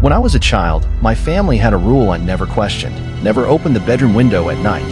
When I was a child, my family had a rule I never questioned: never open the bedroom window at night.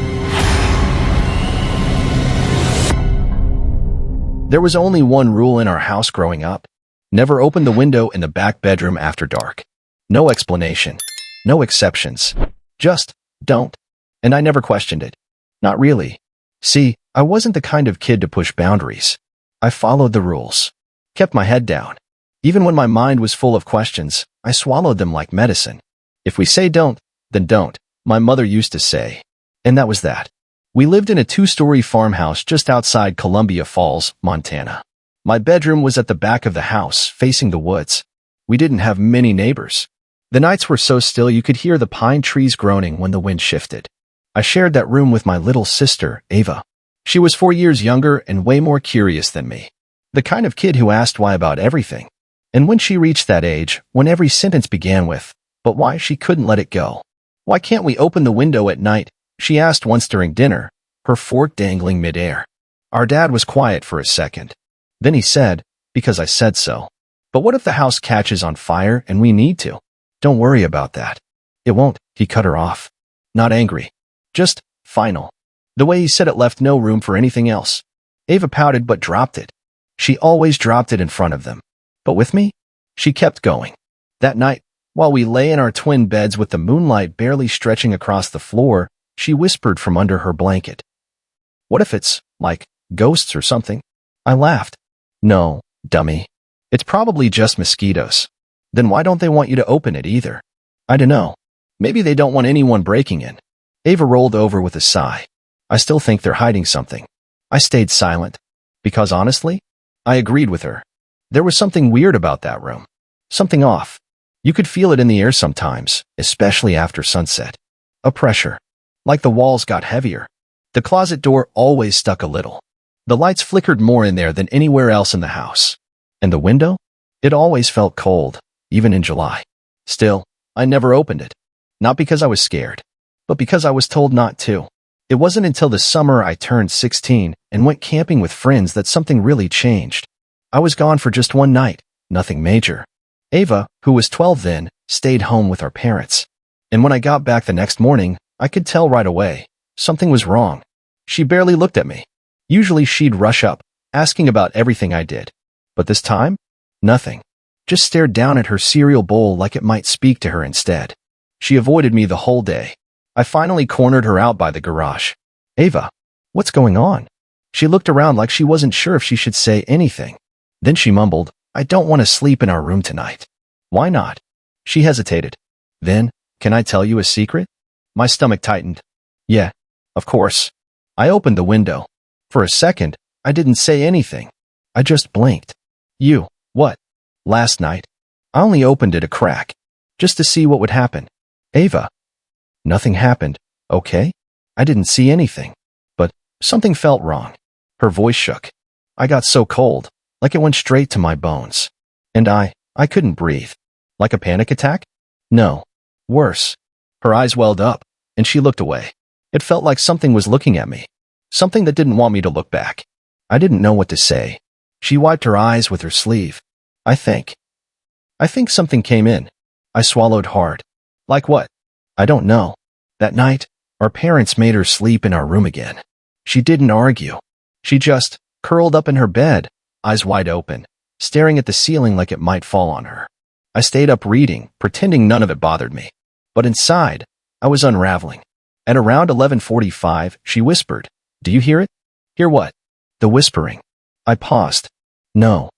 There was only one rule in our house growing up: never open the window in the back bedroom after dark. No explanation. No exceptions. Just don't. And I never questioned it. Not really. See, I wasn't the kind of kid to push boundaries. I followed the rules. Kept my head down. Even when my mind was full of questions, I swallowed them like medicine. If we say don't, then don't, my mother used to say. And that was that. We lived in a 2-story farmhouse just outside Columbia Falls, Montana. My bedroom was at the back of the house, facing the woods. We didn't have many neighbors. The nights were so still you could hear the pine trees groaning when the wind shifted. I shared that room with my little sister, Ava. She was 4 years younger and way more curious than me. The kind of kid who asked why about everything. And when she reached that age, when every sentence began with, "But why?" she couldn't let it go. "Why can't we open the window at night?" she asked once during dinner, her fork dangling midair. Our dad was quiet for a second. Then he said, "Because I said so." "But what if the house catches on fire and we need to?" "Don't worry about that." "It won't," he cut her off. Not angry. Just final. The way he said it left no room for anything else. Ava pouted but dropped it. She always dropped it in front of them. But with me, she kept going. That night, while we lay in our twin beds with the moonlight barely stretching across the floor, she whispered from under her blanket, "What if it's, like, ghosts or something?" I laughed. "No, dummy. It's probably just mosquitoes." "Then why don't they want you to open it either?" "I dunno. Maybe they don't want anyone breaking in." Ava rolled over with a sigh. "I still think they're hiding something." I stayed silent. Because honestly, I agreed with her. There was something weird about that room. Something off. You could feel it in the air sometimes, especially after sunset. A pressure. Like the walls got heavier. The closet door always stuck a little. The lights flickered more in there than anywhere else in the house. And the window? It always felt cold, even in July. Still, I never opened it. Not because I was scared, but because I was told not to. It wasn't until the summer I turned 16 and went camping with friends that something really changed. I was gone for just one night, nothing major. Ava, who was 12 then, stayed home with our parents. And when I got back the next morning, I could tell right away. Something was wrong. She barely looked at me. Usually she'd rush up, asking about everything I did. But this time, nothing. Just stared down at her cereal bowl like it might speak to her instead. She avoided me the whole day. I finally cornered her out by the garage. "Ava, what's going on?" She looked around like she wasn't sure if she should say anything. Then she mumbled, "I don't want to sleep in our room tonight." "Why not?" She hesitated. Then, "Can I tell you a secret?" My stomach tightened. "Yeah, of course." I opened the window. For a second, I didn't say anything. I just blinked. "You, what?" "Last night. I only opened it a crack. Just to see what would happen." "Ava." "Nothing happened, okay?" I didn't see anything. But something felt wrong. Her voice shook. I got so cold. Like it went straight to my bones. And I couldn't breathe. Like a panic attack? No. Worse. Her eyes welled up, and she looked away. It felt like something was looking at me. Something that didn't want me to look back. I didn't know what to say. She wiped her eyes with her sleeve. I think something came in. I swallowed hard. Like what? I don't know. That night, our parents made her sleep in our room again. She didn't argue. She just curled up in her bed, eyes wide open, staring at the ceiling like it might fall on her. I stayed up reading, pretending none of it bothered me. But inside, I was unraveling. At around 11:45, she whispered, "Do you hear it?" "Hear what?" "The whispering." I paused. "No."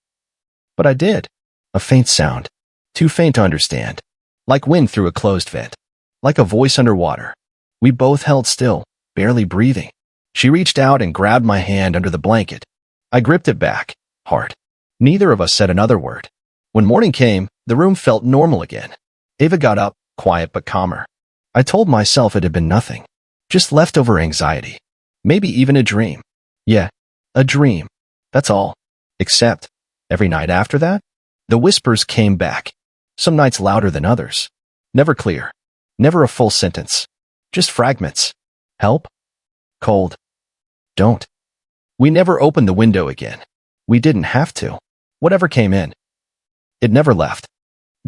But I did. A faint sound. Too faint to understand. Like wind through a closed vent. Like a voice underwater. We both held still, barely breathing. She reached out and grabbed my hand under the blanket. I gripped it back. Hard. Neither of us said another word. When morning came, the room felt normal again. Ava got up, quiet but calmer. I told myself it had been nothing. Just leftover anxiety. Maybe even a dream. Yeah, a dream. That's all. Except, every night after that, the whispers came back. Some nights louder than others. Never clear. Never a full sentence. Just fragments. Help? Cold. Don't. We never opened the window again. We didn't have to. Whatever came in. It never left.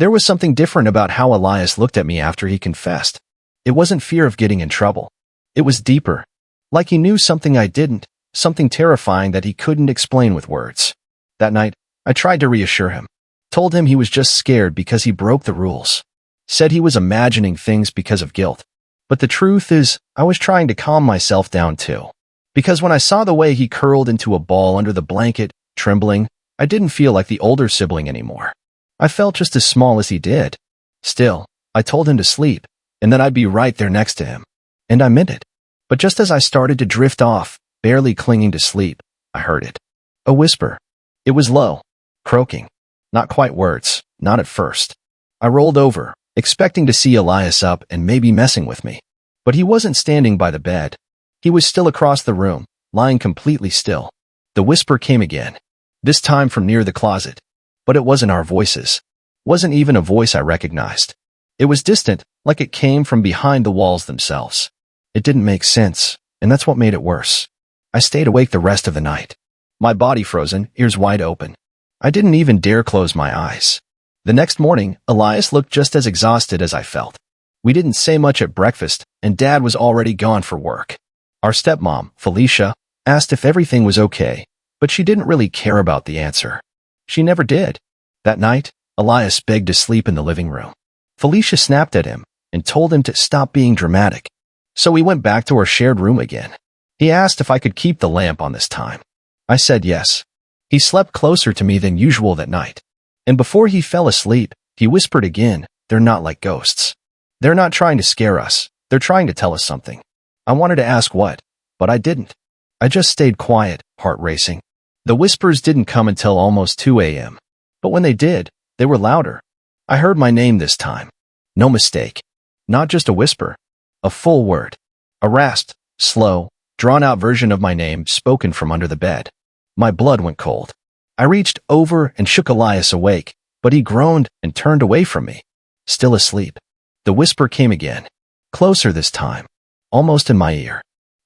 There was something different about how Elias looked at me after he confessed. It wasn't fear of getting in trouble. It was deeper. Like he knew something I didn't, something terrifying that he couldn't explain with words. That night, I tried to reassure him. Told him he was just scared because he broke the rules. Said he was imagining things because of guilt. But the truth is, I was trying to calm myself down too. Because when I saw the way he curled into a ball under the blanket, trembling, I didn't feel like the older sibling anymore. I felt just as small as he did. Still, I told him to sleep, and that I'd be right there next to him. And I meant it. But just as I started to drift off, barely clinging to sleep, I heard it. A whisper. It was low, croaking. Not quite words, not at first. I rolled over, expecting to see Elias up and maybe messing with me. But he wasn't standing by the bed. He was still across the room, lying completely still. The whisper came again, this time from near the closet. But it wasn't our voices. Wasn't even a voice I recognized. It was distant, like it came from behind the walls themselves. It didn't make sense, and that's what made it worse. I stayed awake the rest of the night. My body frozen, ears wide open. I didn't even dare close my eyes. The next morning, Elias looked just as exhausted as I felt. We didn't say much at breakfast, and Dad was already gone for work. Our stepmom, Felicia, asked if everything was okay, but she didn't really care about the answer. She never did. That night, Elias begged to sleep in the living room. Felicia snapped at him and told him to stop being dramatic. So we went back to our shared room again. He asked if I could keep the lamp on this time. I said yes. He slept closer to me than usual that night. And before he fell asleep, he whispered again, "They're not like ghosts. They're not trying to scare us. They're trying to tell us something." I wanted to ask what, but I didn't. I just stayed quiet, heart racing. The whispers didn't come until almost 2 a.m. But when they did, they were louder. I heard my name this time. No mistake. Not just a whisper. A full word. A rasped, slow, drawn-out version of my name spoken from under the bed. My blood went cold. I reached over and shook Elias awake, but he groaned and turned away from me. Still asleep. The whisper came again. Closer this time. Almost in my ear.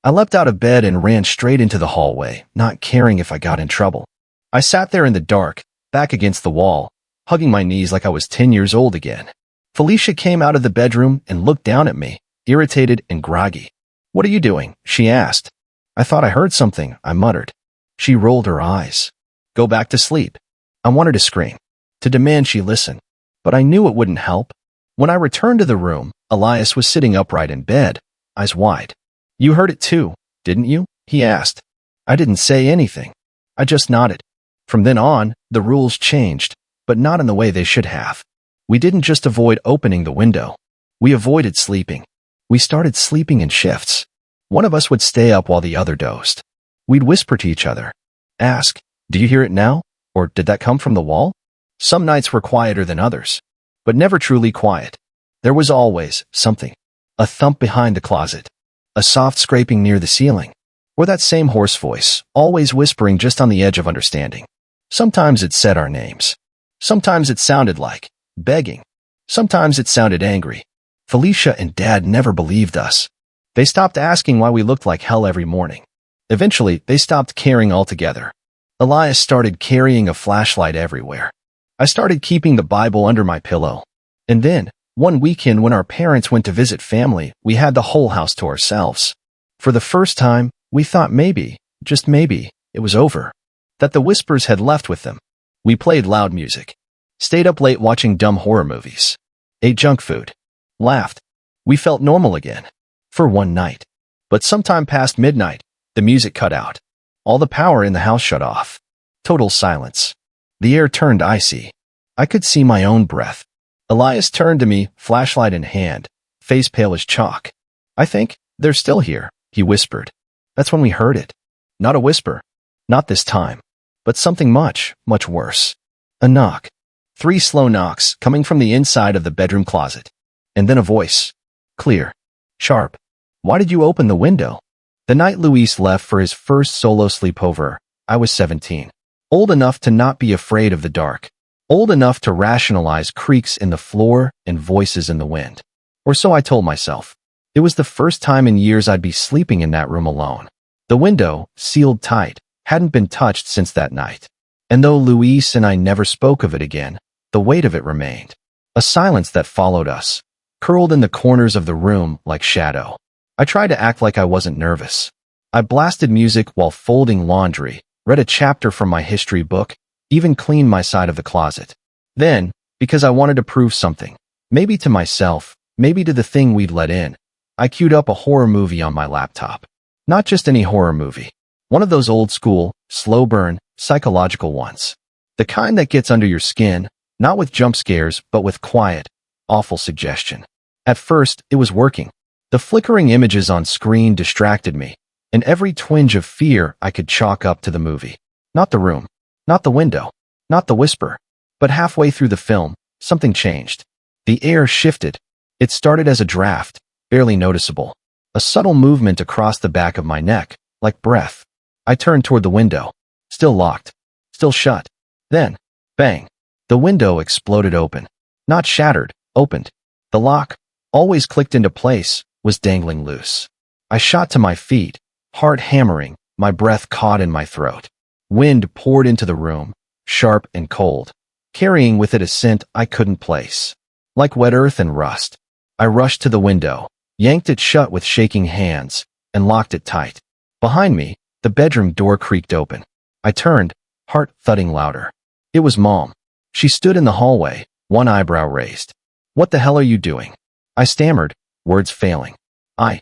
I leapt out of bed and ran straight into the hallway, not caring if I got in trouble. I sat there in the dark, back against the wall, hugging my knees like I was 10 years old again. Felicia came out of the bedroom and looked down at me, irritated and groggy. "What are you doing?" she asked. "I thought I heard something," I muttered. She rolled her eyes. "Go back to sleep." I wanted to scream, to demand she listen, but I knew it wouldn't help. When I returned to the room, Elias was sitting upright in bed, eyes wide. "You heard it too, didn't you?" he asked. I didn't say anything. I just nodded. From then on, the rules changed, but not in the way they should have. We didn't just avoid opening the window. We avoided sleeping. We started sleeping in shifts. One of us would stay up while the other dozed. We'd whisper to each other. Ask, "Do you hear it now? Or did that come from the wall?" Some nights were quieter than others, but never truly quiet. There was always something. A thump behind the closet. A soft scraping near the ceiling. Or that same hoarse voice, always whispering just on the edge of understanding. Sometimes it said our names. Sometimes it sounded like begging. Sometimes it sounded angry. Felicia and Dad never believed us. They stopped asking why we looked like hell every morning. Eventually, they stopped caring altogether. Elias started carrying a flashlight everywhere. I started keeping the Bible under my pillow. And then, one weekend when our parents went to visit family, we had the whole house to ourselves. For the first time, we thought maybe, just maybe, it was over. That the whispers had left with them. We played loud music. Stayed up late watching dumb horror movies. Ate junk food. Laughed. We felt normal again. For one night. But sometime past midnight, the music cut out. All the power in the house shut off. Total silence. The air turned icy. I could see my own breath. Elias turned to me, flashlight in hand, face pale as chalk. "I think they're still here," he whispered. That's when we heard it. Not a whisper. Not this time. But something much, much worse. A knock. 3 slow knocks coming from the inside of the bedroom closet. And then a voice. Clear. Sharp. "Why did you open the window?" The night Luis left for his first solo sleepover, I was 17. Old enough to not be afraid of the dark. Old enough to rationalize creaks in the floor and voices in the wind. Or so I told myself. It was the first time in years I'd be sleeping in that room alone. The window, sealed tight, hadn't been touched since that night. And though Luis and I never spoke of it again, the weight of it remained. A silence that followed us, curled in the corners of the room like shadow. I tried to act like I wasn't nervous. I blasted music while folding laundry, read a chapter from my history book, even cleaned my side of the closet. Then, because I wanted to prove something, maybe to myself, maybe to the thing we'd let in, I queued up a horror movie on my laptop. Not just any horror movie. One of those old school, slow burn, psychological ones. The kind that gets under your skin, not with jump scares, but with quiet, awful suggestion. At first, it was working. The flickering images on screen distracted me, and every twinge of fear I could chalk up to the movie. Not the room, not the window, not the whisper. But halfway through the film, something changed. The air shifted. It started as a draft, barely noticeable. A subtle movement across the back of my neck, like breath. I turned toward the window. Still locked. Still shut. Then, bang. The window exploded open. Not shattered, opened. The lock, always clicked into place, was dangling loose. I shot to my feet, heart hammering, my breath caught in my throat. Wind poured into the room, sharp and cold, carrying with it a scent I couldn't place. Like wet earth and rust. I rushed to the window, yanked it shut with shaking hands, and locked it tight. Behind me, the bedroom door creaked open. I turned, heart thudding louder. It was Mom. She stood in the hallway, one eyebrow raised. "What the hell are you doing?" I stammered, words failing. I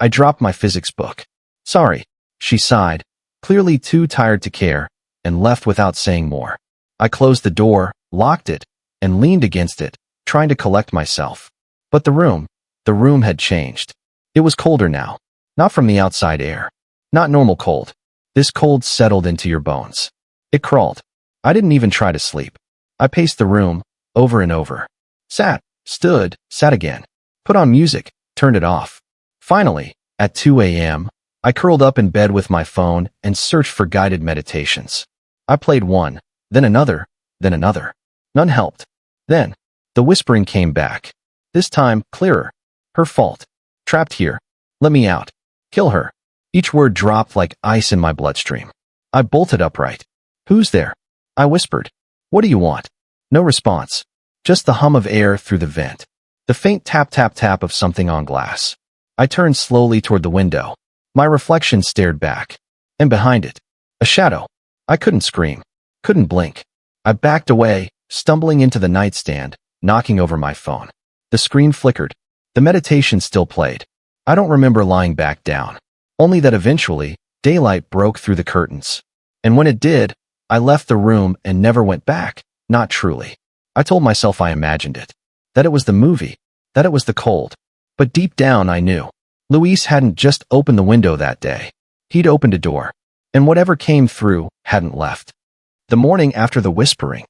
dropped my physics book. "Sorry," she sighed, clearly too tired to care, and left without saying more. I closed the door, locked it, and leaned against it, trying to collect myself. But the room had changed. It was colder now. Not from the outside air. Not normal cold. This cold settled into your bones. It crawled. I didn't even try to sleep. I paced the room, over and over. Sat, stood, sat again. Put on music, turned it off. Finally, at 2 a.m., I curled up in bed with my phone and searched for guided meditations. I played one, then another, then another. None helped. Then, the whispering came back. This time, clearer. Her fault. Trapped here. Let me out. Kill her. Each word dropped like ice in my bloodstream. I bolted upright. "Who's there?" I whispered. "What do you want?" No response. Just the hum of air through the vent. The faint tap-tap-tap of something on glass. I turned slowly toward the window. My reflection stared back. And behind it, a shadow. I couldn't scream. Couldn't blink. I backed away, stumbling into the nightstand, knocking over my phone. The screen flickered. The meditation still played. I don't remember lying back down. Only that eventually, daylight broke through the curtains. And when it did, I left the room and never went back. Not truly. I told myself I imagined it. That it was the movie. That it was the cold. But deep down I knew. Luis hadn't just opened the window that day. He'd opened a door. And whatever came through hadn't left. The morning after the whispering,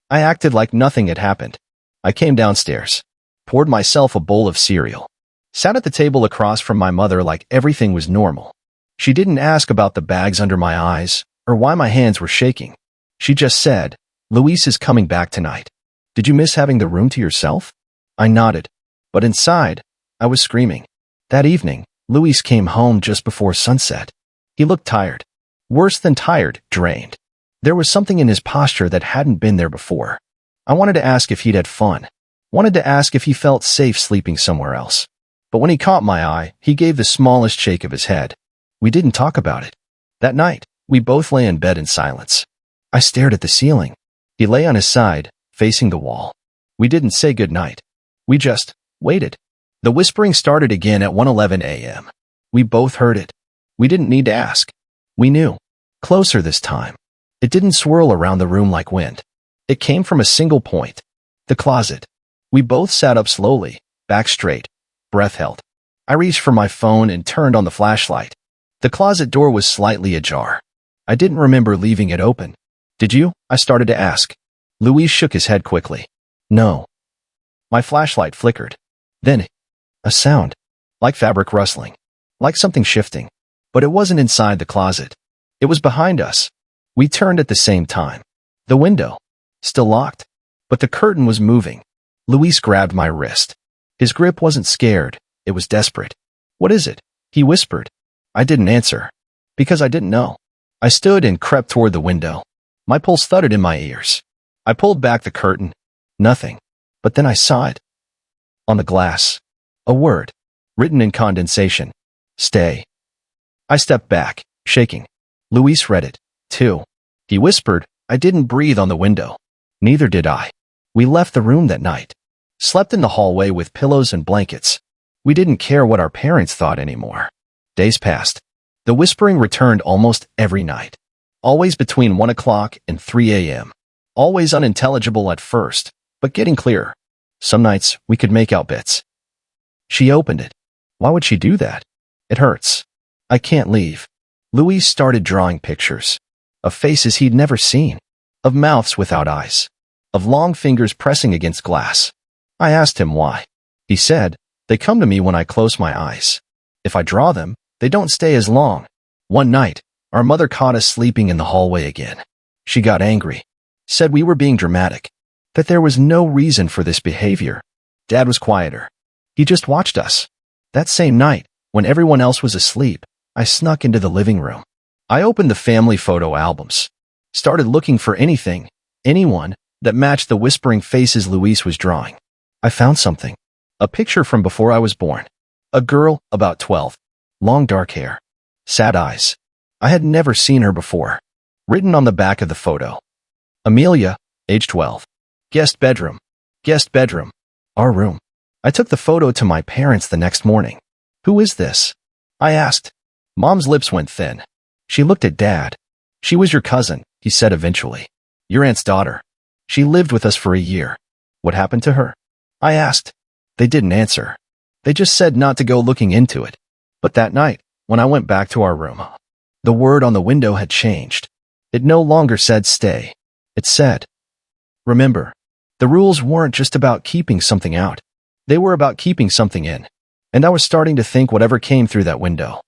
I acted like nothing had happened. I came downstairs. Poured myself a bowl of cereal. Sat at the table across from my mother like everything was normal. She didn't ask about the bags under my eyes, or why my hands were shaking. She just said, "Luis is coming back tonight. Did you miss having the room to yourself?" I nodded. But inside, I was screaming. That evening, Luis came home just before sunset. He looked tired. Worse than tired, drained. There was something in his posture that hadn't been there before. I wanted to ask if he'd had fun. Wanted to ask if he felt safe sleeping somewhere else. But when he caught my eye, he gave the smallest shake of his head. We didn't talk about it. That night, we both lay in bed in silence. I stared at the ceiling. He lay on his side, facing the wall. We didn't say goodnight. We just waited. The whispering started again at 1:11 a.m. We both heard it. We didn't need to ask. We knew. Closer this time. It didn't swirl around the room like wind. It came from a single point. The closet. We both sat up slowly, back straight, breath held. I reached for my phone and turned on the flashlight. The closet door was slightly ajar. I didn't remember leaving it open. "Did you?" I started to ask. Luis shook his head quickly. "No." My flashlight flickered. Then, a sound. Like fabric rustling. Like something shifting. But it wasn't inside the closet. It was behind us. We turned at the same time. The window. Still locked. But the curtain was moving. Luis grabbed my wrist. His grip wasn't scared. It was desperate. "What is it?" he whispered. I didn't answer. Because I didn't know. I stood and crept toward the window. My pulse thudded in my ears. I pulled back the curtain. Nothing. But then I saw it. On the glass. A word. Written in condensation. Stay. I stepped back, shaking. Luis read it, too. He whispered, I didn't breathe on the window. Neither did I. We left the room that night. Slept in the hallway with pillows and blankets. We didn't care what our parents thought anymore. Days passed. The whispering returned almost every night. Always between 1 o'clock and 3 a.m. Always unintelligible at first, but getting clearer. Some nights, we could make out bits. She opened it. Why would she do that? It hurts. I can't leave. Luis started drawing pictures. Of faces he'd never seen. Of mouths without eyes. Of long fingers pressing against glass. I asked him why. He said, they come to me when I close my eyes. If I draw them, they don't stay as long. One night, our mother caught us sleeping in the hallway again. She got angry. Said we were being dramatic. That there was no reason for this behavior. Dad was quieter. He just watched us. That same night, when everyone else was asleep, I snuck into the living room. I opened the family photo albums. Started looking for anything, anyone, that matched the whispering faces Luis was drawing. I found something. A picture from before I was born. A girl, about 12. Long dark hair. Sad eyes. I had never seen her before. Written on the back of the photo. Amelia, age 12. Guest bedroom. Guest bedroom. Our room. I took the photo to my parents the next morning. Who is this? I asked. Mom's lips went thin. She looked at Dad. She was your cousin, he said eventually. Your aunt's daughter. She lived with us for a year. What happened to her? I asked. They didn't answer. They just said not to go looking into it. But that night, when I went back to our room, the word on the window had changed. It no longer said stay. It said, remember. The rules weren't just about keeping something out. They were about keeping something in. And I was starting to think whatever came through that window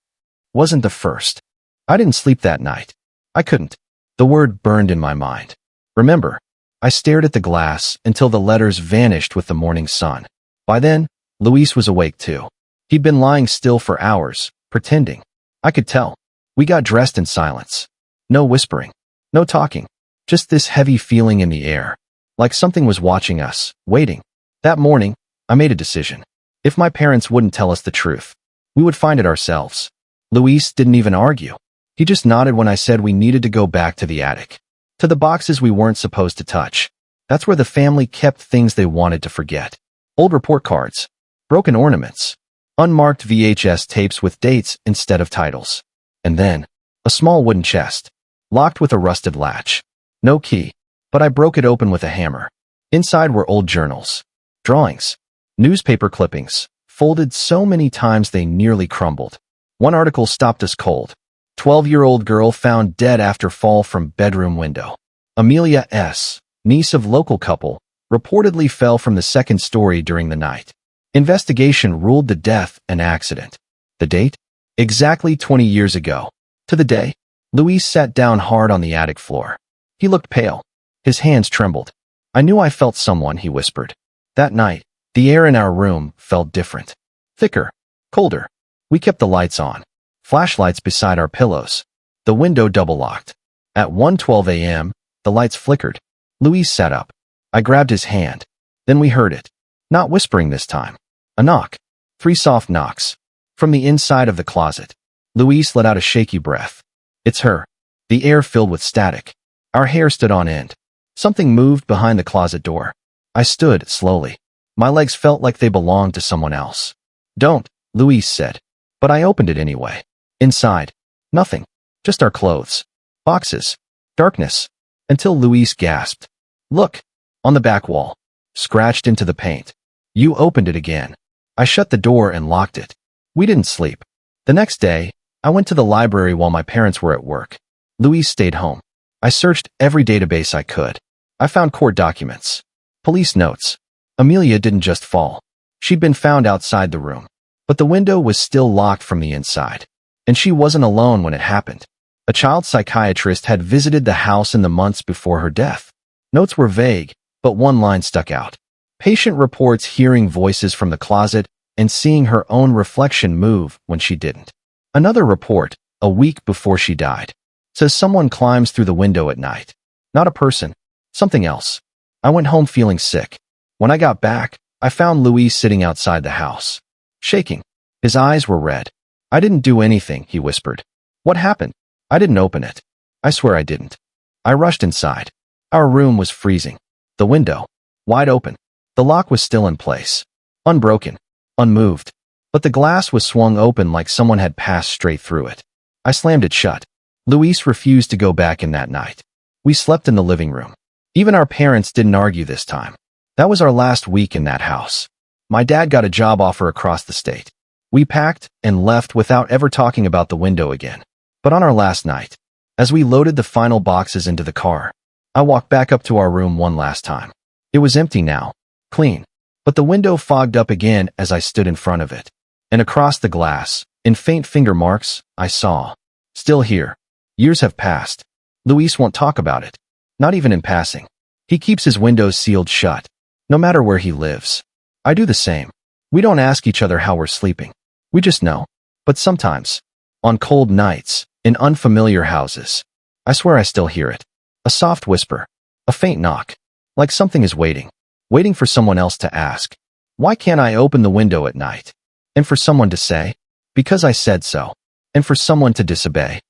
wasn't the first. I didn't sleep that night. I couldn't. The word burned in my mind. Remember. I stared at the glass until the letters vanished with the morning sun. By then, Luis was awake too. He'd been lying still for hours, pretending. I could tell. We got dressed in silence. No whispering. No talking. Just this heavy feeling in the air. Like something was watching us, waiting. That morning, I made a decision. If my parents wouldn't tell us the truth, we would find it ourselves. Luis didn't even argue. He just nodded when I said we needed to go back to the attic. To the boxes we weren't supposed to touch. That's where the family kept things they wanted to forget. Old report cards. Broken ornaments. Unmarked VHS tapes with dates instead of titles. And then, a small wooden chest. Locked with a rusted latch. No key. But I broke it open with a hammer. Inside were old journals. Drawings. Newspaper clippings. Folded so many times they nearly crumbled. One article stopped us cold. 12-year-old girl found dead after fall from bedroom window. Amelia S., niece of local couple, reportedly fell from the second story during the night. Investigation ruled the death an accident. The date? Exactly 20 years ago. To the day, Luis sat down hard on the attic floor. He looked pale. His hands trembled. I knew I felt someone, he whispered. That night, the air in our room felt different. Thicker. Colder. We kept the lights on. Flashlights beside our pillows. The window double-locked. At 1:12 a.m., the lights flickered. Luis sat up. I grabbed his hand. Then we heard it. Not whispering this time. A knock. 3 soft knocks. From the inside of the closet. Luis let out a shaky breath. It's her. The air filled with static. Our hair stood on end. Something moved behind the closet door. I stood slowly. My legs felt like they belonged to someone else. Don't, Luis said. But I opened it anyway. Inside. Nothing. Just our clothes. Boxes. Darkness. Until Luis gasped. Look. On the back wall. Scratched into the paint. You opened it again. I shut the door and locked it. We didn't sleep. The next day, I went to the library while my parents were at work. Luis stayed home. I searched every database I could. I found court documents. Police notes. Amelia didn't just fall. She'd been found outside the room. But the window was still locked from the inside. And she wasn't alone when it happened. A child psychiatrist had visited the house in the months before her death. Notes were vague, but one line stuck out. Patient reports hearing voices from the closet and seeing her own reflection move when she didn't. Another report, a week before she died, says someone climbs through the window at night. Not a person. Something else. I went home feeling sick. When I got back, I found Luis sitting outside the house, shaking. His eyes were red. I didn't do anything, he whispered. What happened? I didn't open it. I swear I didn't. I rushed inside. Our room was freezing. The window, wide open. The lock was still in place, unbroken, unmoved. But the glass was swung open like someone had passed straight through it. I slammed it shut. Luis refused to go back in that night. We slept in the living room. Even our parents didn't argue this time. That was our last week in that house. My dad got a job offer across the state. We packed and left without ever talking about the window again. But on our last night, as we loaded the final boxes into the car, I walked back up to our room one last time. It was empty now, clean, but the window fogged up again as I stood in front of it. And across the glass, in faint finger marks, I saw, still here. Years have passed. Luis won't talk about it, not even in passing. He keeps his windows sealed shut, no matter where he lives. I do the same. We don't ask each other how we're sleeping. We just know. But sometimes, on cold nights, in unfamiliar houses, I swear I still hear it. A soft whisper, a faint knock, like something is waiting for someone else to ask, why can't I open the window at night? And for someone to say, because I said so, and for someone to disobey.